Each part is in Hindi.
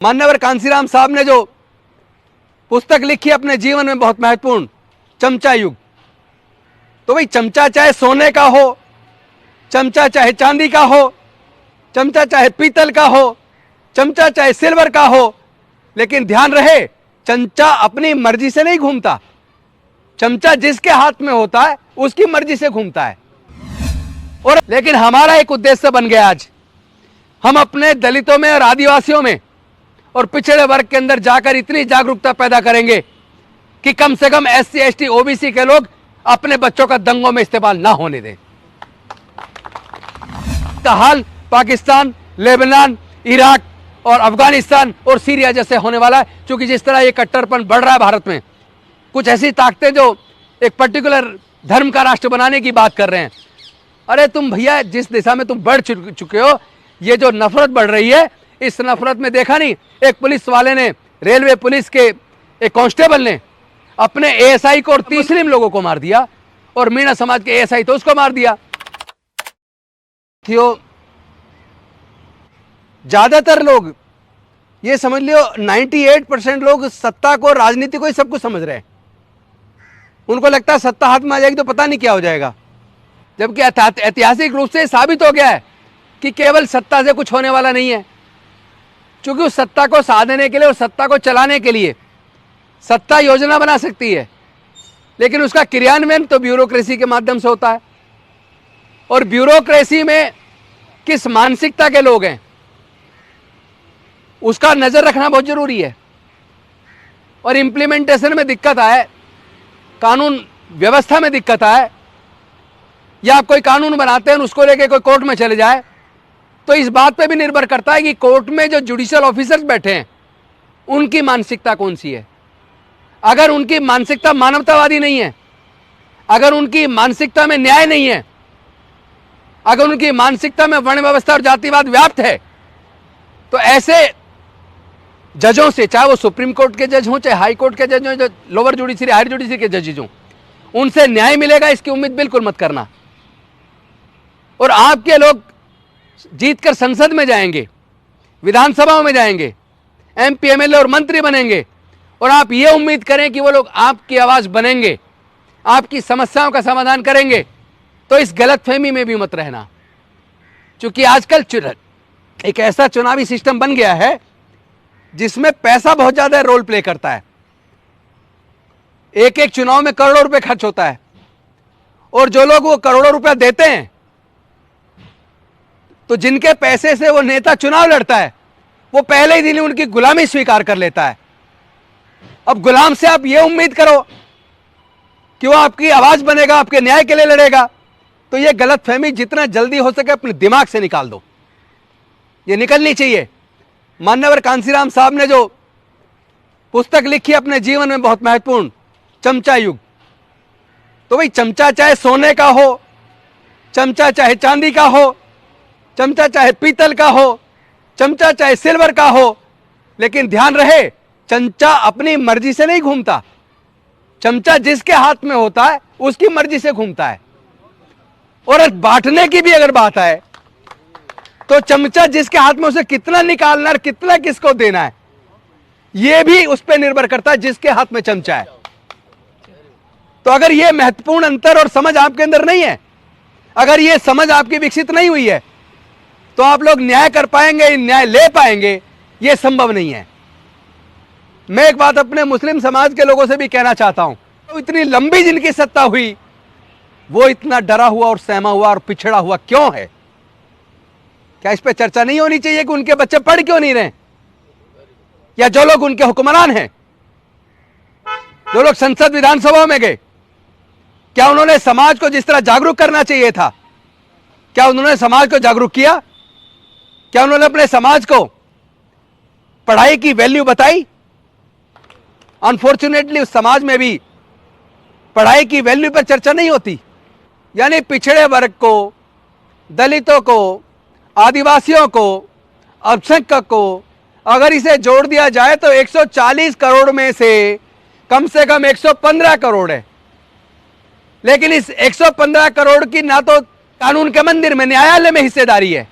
मान्यवर कांसीराम साहब ने जो पुस्तक लिखी अपने जीवन में बहुत महत्वपूर्ण, चमचा युग। तो भाई चमचा चाहे सोने का हो, चमचा चाहे चांदी का हो, चमचा चाहे पीतल का हो, चमचा चाहे सिल्वर का हो, लेकिन ध्यान रहे चमचा अपनी मर्जी से नहीं घूमता। चमचा जिसके हाथ में होता है उसकी मर्जी से घूमता है। और लेकिन हमारा एक उद्देश्य बन गया आज, हम अपने दलितों में और आदिवासियों में और पिछड़े वर्ग के अंदर जाकर इतनी जागरूकता पैदा करेंगे कि कम से कम SC ST OBC के लोग अपने बच्चों का दंगों में इस्तेमाल ना होने दें। का हाल पाकिस्तान, लेबनान, इराक और अफगानिस्तान और सीरिया जैसे होने वाला है, क्योंकि जिस तरह ये कट्टरपन बढ़ रहा है भारत में, कुछ ऐसी ताकतें जो एक पर्टिकुलर धर्म का राष्ट्र बनाने की बात कर रहे हैं। अरे तुम भैया जिस दिशा में तुम बढ़ चुके हो, ये जो नफरत बढ़ रही है, इस नफरत में देखा नहीं, एक पुलिस वाले ने, रेलवे पुलिस के एक कांस्टेबल ने अपने ASI को और 30 मुस्लिम लोगों को मार दिया, और मीणा समाज के ASI तो उसको मार दिया। ज्यादातर लोग ये समझ लियो 98% लोग सत्ता को, राजनीति को ही सब कुछ समझ रहे हैं। उनको लगता है सत्ता हाथ में आ जाएगी तो पता नहीं क्या हो जाएगा, जबकि ऐतिहासिक रूप से साबित हो गया है कि केवल सत्ता से कुछ होने वाला नहीं है। क्योंकि उस सत्ता को साधने के लिए और सत्ता को चलाने के लिए सत्ता योजना बना सकती है, लेकिन उसका क्रियान्वयन तो ब्यूरोक्रेसी के माध्यम से होता है। और ब्यूरोक्रेसी में किस मानसिकता के लोग हैं उसका नजर रखना बहुत जरूरी है। और इंप्लीमेंटेशन में दिक्कत आए, कानून व्यवस्था में दिक्कत आए, या आप कोई कानून बनाते हैं उसको लेके कोई कोर्ट में चले जाए, तो इस बात पे भी निर्भर करता है कि कोर्ट में जो जुडिशियल ऑफिसर्स बैठे हैं उनकी मानसिकता कौन सी है। अगर उनकी मानसिकता मानवतावादी नहीं है, अगर उनकी मानसिकता में न्याय नहीं है, अगर उनकी मानसिकता में वर्ण व्यवस्था और जातिवाद व्याप्त है, तो ऐसे जजों से, चाहे वो सुप्रीम कोर्ट के जज हों, चाहे हाई कोर्ट के जज हों, जो लोअर जुडिशरी, हायर जुडिशरी के जजेज हों, उनसे न्याय मिलेगा इसकी उम्मीद बिल्कुल मत करना। और आपके लोग जीतकर संसद में जाएंगे, विधानसभाओं में जाएंगे, MP MLA और मंत्री बनेंगे, और आप ये उम्मीद करें कि वो लोग आपकी आवाज बनेंगे, आपकी समस्याओं का समाधान करेंगे, तो इस गलतफहमी में भी मत रहना। क्योंकि आजकल एक ऐसा चुनावी सिस्टम बन गया है जिसमें पैसा बहुत ज्यादा रोल प्ले करता है। एक एक चुनाव में करोड़ों रुपए खर्च होता है, और जो लोग वो करोड़ों रुपया देते हैं, तो जिनके पैसे से वो नेता चुनाव लड़ता है, वो पहले ही दिन उनकी गुलामी स्वीकार कर लेता है। अब गुलाम से आप ये उम्मीद करो कि वो आपकी आवाज बनेगा, आपके न्याय के लिए लड़ेगा, तो ये गलतफहमी जितना जल्दी हो सके अपने दिमाग से निकाल दो। ये निकलनी चाहिए। मान्यवर कांसीराम साहब ने जो पुस्तक लिखी अपने जीवन में बहुत महत्वपूर्ण, चमचा युग। तो भाई चमचा चाहे सोने का हो, चमचा चाहे चांदी का हो, चमचा चाहे पीतल का हो, चमचा चाहे सिल्वर का हो, लेकिन ध्यान रहे चमचा अपनी मर्जी से नहीं घूमता। चमचा जिसके हाथ में होता है उसकी मर्जी से घूमता है। और बांटने की भी अगर बात है तो चमचा जिसके हाथ में, उसे कितना निकालना और कितना किसको देना है, यह भी उस पर निर्भर करता है जिसके हाथ में चमचा है। तो अगर यह महत्वपूर्ण अंतर और समझ आपके अंदर नहीं है, अगर यह समझ आपकी विकसित नहीं हुई है, तो आप लोग न्याय कर पाएंगे, न्याय ले पाएंगे, यह संभव नहीं है। मैं एक बात अपने मुस्लिम समाज के लोगों से भी कहना चाहता हूं, तो इतनी लंबी जिनकी सत्ता हुई, वो इतना डरा हुआ और सहमा हुआ और पिछड़ा हुआ क्यों है? क्या इस पे चर्चा नहीं होनी चाहिए कि उनके बच्चे पढ़ क्यों नहीं रहे, या जो लोग उनके हुक्मरान हैं, जो लोग संसद विधानसभा में गए, क्या उन्होंने समाज को जिस तरह जागरूक करना चाहिए था, क्या उन्होंने समाज को जागरूक किया? क्या उन्होंने अपने समाज को पढ़ाई की वैल्यू बताई? अनफॉर्चुनेटली उस समाज में भी पढ़ाई की वैल्यू पर चर्चा नहीं होती। यानी पिछड़े वर्ग को, दलितों को, आदिवासियों को, अल्पसंख्यक को अगर इसे जोड़ दिया जाए तो 140 करोड़ में से कम 115 करोड़ है। लेकिन इस 115 करोड़ की ना तो कानून के मंदिर में, न्यायालय में हिस्सेदारी है,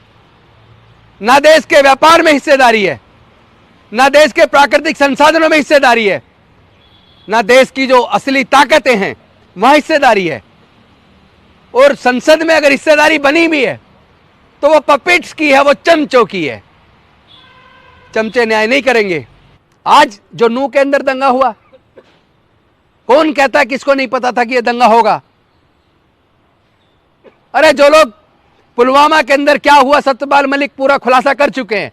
ना देश के व्यापार में हिस्सेदारी है, ना देश के प्राकृतिक संसाधनों में हिस्सेदारी है, ना देश की जो असली ताकतें हैं वहां हिस्सेदारी है। और संसद में अगर हिस्सेदारी बनी भी है तो वो पपेट्स की है, वो चमचों की है। चमचे न्याय नहीं करेंगे। आज जो नूह के अंदर दंगा हुआ, कौन कहता है किसको नहीं पता था कि यह दंगा होगा? अरे जो लोग पुलवामा के अंदर क्या हुआ सत्यपाल मलिक पूरा खुलासा कर चुके हैं,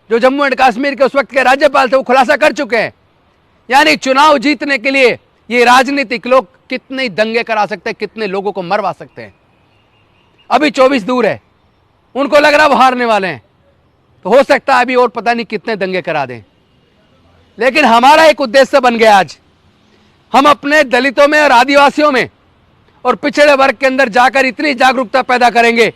जो जम्मू एंड कश्मीर के उस वक्त के राज्यपाल थे वो खुलासा कर चुके हैं। यानी चुनाव जीतने के लिए ये राजनीतिक लोग कितने दंगे करा सकते हैं, कितने लोगों को मरवा सकते हैं। अभी 24 दूर है, उनको लग रहा वो हारने वाले हैं, तो हो सकता है अभी और पता नहीं कितने दंगे करा दें। लेकिन हमारा एक उद्देश्य बन गया आज, हम अपने दलितों में और आदिवासियों में और पिछड़े वर्ग के अंदर जाकर इतनी जागरूकता पैदा करेंगे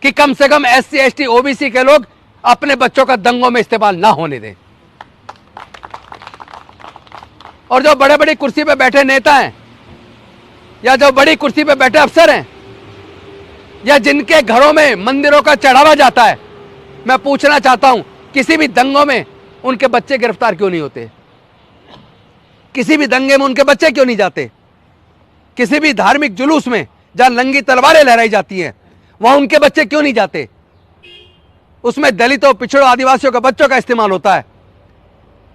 कि कम से कम SC ST OBC के लोग अपने बच्चों का दंगों में इस्तेमाल ना होने दें। और जो बड़े बड़ी कुर्सी पे बैठे नेता हैं या जो बड़ी कुर्सी पे बैठे अफसर हैं या जिनके घरों में मंदिरों का चढ़ावा जाता है, मैं पूछना चाहता हूं किसी भी दंगों में उनके बच्चे गिरफ्तार क्यों नहीं होते? किसी भी दंगे में उनके बच्चे क्यों नहीं जाते? किसी भी धार्मिक जुलूस में जहां नंगी तलवारें लहराई जाती हैं वहां उनके बच्चे क्यों नहीं जाते? उसमें दलितों, पिछड़ों, आदिवासियों के बच्चों का इस्तेमाल होता है।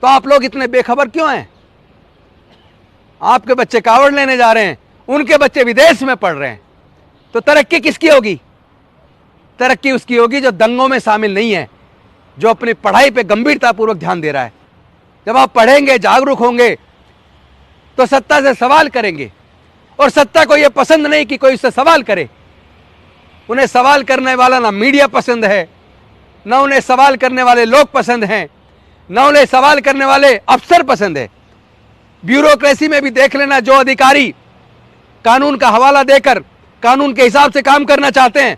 तो आप लोग इतने बेखबर क्यों हैं? आपके बच्चे कावड़ लेने जा रहे हैं, उनके बच्चे विदेश में पढ़ रहे हैं, तो तरक्की किसकी होगी? तरक्की उसकी होगी जो दंगों में शामिल नहीं है, जो अपनी पढ़ाई पे गंभीरतापूर्वक ध्यान दे रहा है। जब आप पढ़ेंगे, जागरूक होंगे, तो सत्ता से सवाल करेंगे। और सत्ता को यह पसंद नहीं कि कोई उससे सवाल करे। उन्हें सवाल करने वाला ना मीडिया पसंद है, ना उन्हें सवाल करने वाले लोग पसंद हैं, ना उन्हें सवाल करने वाले अफसर पसंद है। ब्यूरोक्रेसी में भी देख लेना, जो अधिकारी कानून का हवाला देकर कानून के हिसाब से काम करना चाहते हैं,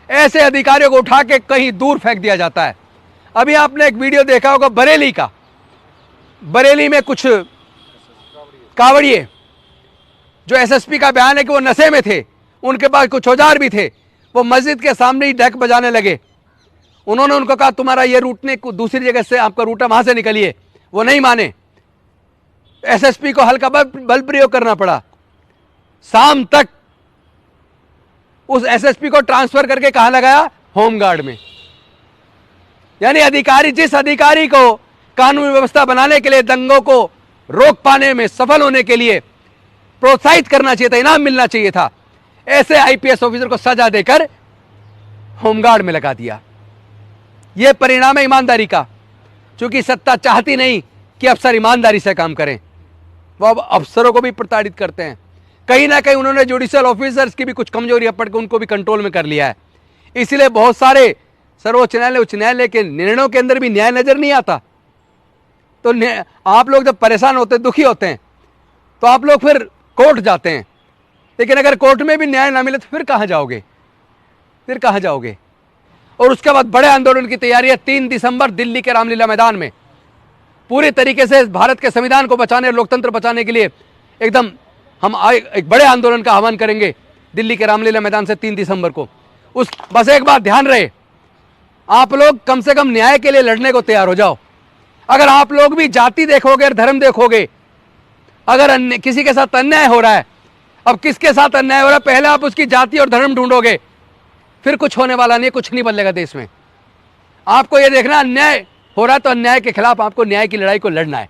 ऐसे अधिकारियों को उठा के कहीं दूर फेंक दिया जाता है। अभी आपने एक वीडियो देखा होगा बरेली का। बरेली में कुछ कावड़िए, जो SSP का बयान है कि वो नशे में थे, उनके पास कुछ औजार भी थे, वो मस्जिद के सामने ही ढक बजाने लगे। उन्होंने उनको कहा तुम्हारा ये रूट ने दूसरी जगह से, आपका रूट है, वहां से निकलिए। वो नहीं माने, SSP को हल्का बल प्रयोग करना पड़ा। शाम तक उस SSP को ट्रांसफर करके कहां लगाया? होमगार्ड में। यानी अधिकारी, जिस अधिकारी को कानून व्यवस्था बनाने के लिए, दंगों को रोक पाने में सफल होने के लिए प्रोत्साहित करना चाहिए था, इनाम मिलना चाहिए था, ऐसे IPS ऑफिसर को सजा देकर होमगार्ड में लगा दिया। यह परिणाम है ईमानदारी का। क्योंकि सत्ता चाहती नहीं कि अफसर ईमानदारी से काम करें, वो अब अफसरों को भी प्रताड़ित करते हैं। कहीं ना कहीं उन्होंने जुडिशियल ऑफिसर्स की भी कुछ कमजोरियां पड़ के उनको भी कंट्रोल में कर लिया है। इसलिए बहुत सारे सर्वोच्च न्यायालय, उच्च न्यायालय के निर्णयों के अंदर भी न्याय नजर नहीं आता। तो आप लोग जब परेशान होते हैं, दुखी होते हैं, तो आप लोग फिर कोर्ट जाते हैं। लेकिन अगर कोर्ट में भी न्याय ना मिले तो फिर कहां जाओगे? फिर कहां जाओगे? और उसके बाद बड़े आंदोलन की तैयारी है 3 दिसंबर दिल्ली के रामलीला मैदान में। पूरी तरीके से भारत के संविधान को बचाने, लोकतंत्र बचाने के लिए एकदम हम एक बड़े आंदोलन का आह्वान करेंगे दिल्ली के रामलीला मैदान से 3 दिसंबर को। बस एक बात ध्यान रहे, आप लोग कम से कम न्याय के लिए लड़ने को तैयार हो जाओ। अगर आप लोग भी जाति देखोगे और धर्म देखोगे, अगर किसी के साथ अन्याय हो रहा है, अब किसके साथ अन्याय हो रहा है, पहले आप उसकी जाति और धर्म ढूंढोगे, फिर कुछ होने वाला नहीं, कुछ नहीं बदलेगा देश में। आपको यह देखना, अन्याय हो रहा है तो अन्याय के खिलाफ आपको न्याय की लड़ाई को लड़ना है।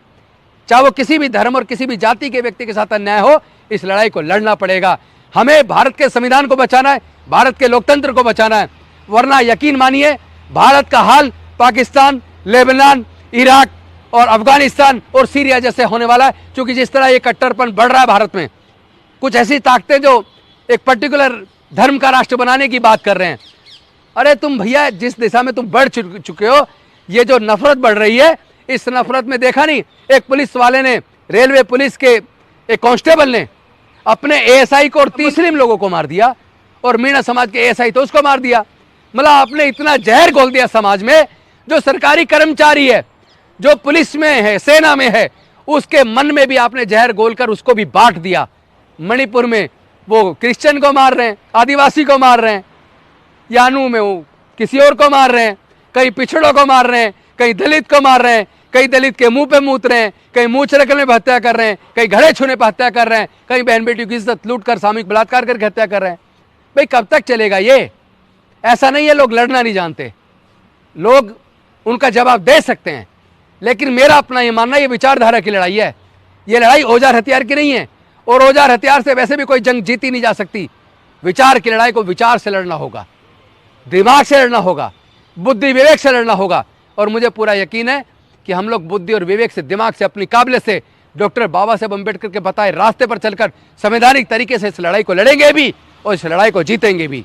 चाहे वो किसी भी धर्म और किसी भी जाति के व्यक्ति के साथ अन्याय हो, इस लड़ाई को लड़ना पड़ेगा। हमें भारत के संविधान को बचाना है, भारत के लोकतंत्र को बचाना है। वरना यकीन मानिए, भारत का हाल पाकिस्तान, लेबनान, इराक और अफगानिस्तान और सीरिया जैसे होने वाला है। क्योंकि जिस तरह ये कट्टरपन बढ़ रहा है भारत में, कुछ ऐसी ताकतें जो एक पर्टिकुलर धर्म का राष्ट्र बनाने की बात कर रहे हैं। अरे तुम भैया, जिस दिशा में तुम बढ़ चुके हो, ये जो नफरत बढ़ रही है, इस नफरत में देखा नहीं, एक पुलिस वाले ने, रेलवे पुलिस के एक कांस्टेबल ने अपने ASI को और 30 मुस्लिम लोगों को मार दिया, और मीणा समाज के ASI तो उसको मार दिया। मतलब आपने इतना जहर घोल दिया समाज में। जो सरकारी कर्मचारी है, जो पुलिस में है, सेना में है, उसके मन में भी आपने जहर घोलकर उसको भी बांट दिया। मणिपुर में वो क्रिश्चियन को मार रहे हैं, आदिवासी को मार रहे हैं, यानू में वो किसी और को मार रहे हैं, कई पिछड़ों को मार रहे हैं, कहीं दलित को मार रहे हैं, कहीं दलित के मुंह पे मूत रहे हैं, कहीं मुंह चरकने पर हत्या कर रहे हैं, कहीं घड़े छूने पर हत्या कर रहे हैं, कहीं बहन बेटियों की इज्जत लूट कर सामूहिक बलात्कार करके हत्या कर रहे हैं। भाई कब तक चलेगा ये? ऐसा नहीं है लोग लड़ना नहीं जानते, लोग उनका जवाब दे सकते हैं, लेकिन मेरा अपना ये मानना, ये विचारधारा की लड़ाई है। ये लड़ाई औजार हथियार की नहीं है, और औजार हथियार से वैसे भी कोई जंग जीती नहीं जा सकती। विचार की लड़ाई को विचार से लड़ना होगा, दिमाग से लड़ना होगा, बुद्धि विवेक से लड़ना होगा। और मुझे पूरा यकीन है कि हम लोग बुद्धि और विवेक से, दिमाग से, अपनी काबिलियत से डॉक्टर बाबा साहेब अम्बेडकर के बताए रास्ते पर चलकर संवैधानिक तरीके से इस लड़ाई को लड़ेंगे भी और इस लड़ाई को जीतेंगे भी।